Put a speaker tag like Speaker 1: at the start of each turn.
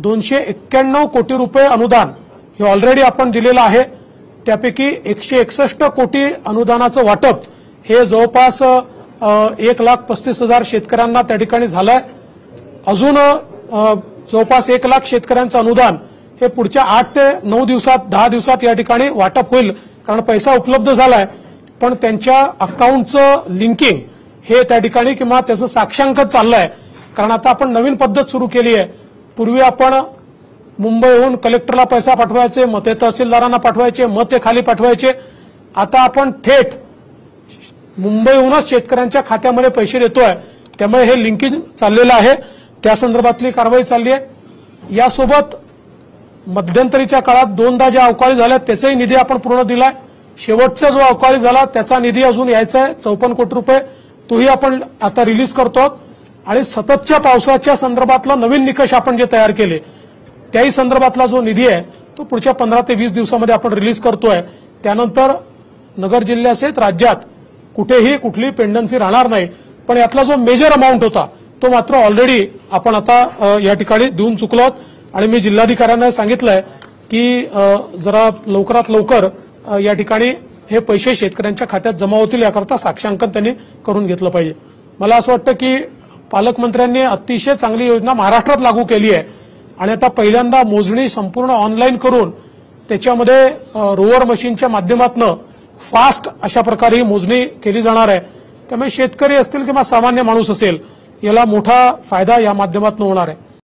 Speaker 1: 291 कोटी रुपये अनुदान हे ऑलरेडी आपण दिलेलं आहे। त्यापैकी 161 कोटी अनुदानाचं वाटप हे जवळपास 1,35,000 शेतकऱ्यांना त्या ठिकाणी झालंय। अजून जवळपास 1 लाख शेतकऱ्यांचं अनुदान हे पुढच्या 8 ते 9 दिवसात 10 दिवसात या ठिकाणी वाटप होईल, कारण पैसा उपलब्ध झालाय, पण त्यांच्या अकाउंटचं लिंकिंग हे त्या ठिकाणी किंवा त्याचं साक्षांकन चाललंय। कारण आता आपण नवीन पद्धत सुरू केली आहे। पूर्वी आपण मुंबईहून कलेक्टरला पैसा पाठवायचे, मग ते तहसीलदारांना पाठवायचे, मग ते खाली पाठवायचे। आता आपण थेट मुंबईहूनच शेतकऱ्यांच्या खात्यामध्ये पैसे देतोय, त्यामुळे हे लिंकिंग चाललेलं आहे। त्या संदर्भातली कारवाई चालली आहे। यासोबत मध्यंतरीच्या काळात 2दा ज्या अवकाळी झाल्या त्याचाही निधी आपण पूर्ण दिलाय। शेवटचा जो अवकाळी झाला त्याचा निधी अजून यायचा आहे 54 कोटी रुपये, तोही आपण आता रिलीज करतो। आणि सततच्या पावसाच्या संदर्भातला नवीन निकष आपण जे तयार केले त्याही संदर्भातला जो निधी आहे तो पुढच्या 15 ते 20 दिवसामध्ये आपण रिलीज करतोय। त्यानंतर नगर जिल्ह्यासहित राज्यात कुठेही कुठली पेंडन्सी राहणार नाही। पण यातला जो मेजर अमाउंट होता तो मात्र ऑलरेडी आपण आता या ठिकाणी देऊन चुकलो आहोत। आणि मी जिल्हाधिकाऱ्यांना सांगितलंय की जरा लवकरात लवकर या ठिकाणी हे पैसे शेतकऱ्यांच्या खात्यात जमा होतील याकरता साक्षांकन त्यांनी करून घेतलं पाहिजे। मला असं वाटतं की पालकमंत्र्यांनी अतिशय चांगली योजना महाराष्ट्रात लागू केली आहे आणि आता पहिल्यांदा मोजणी संपूर्ण ऑनलाईन करून त्याच्यामध्ये रोवर मशीनच्या माध्यमातून फास्ट अशा प्रकारे ही मोजणी केली जाणार आहे। त्यामुळे शेतकरी असतील किंवा सामान्य माणूस असेल याला मोठा फायदा या माध्यमातून होणार आहे।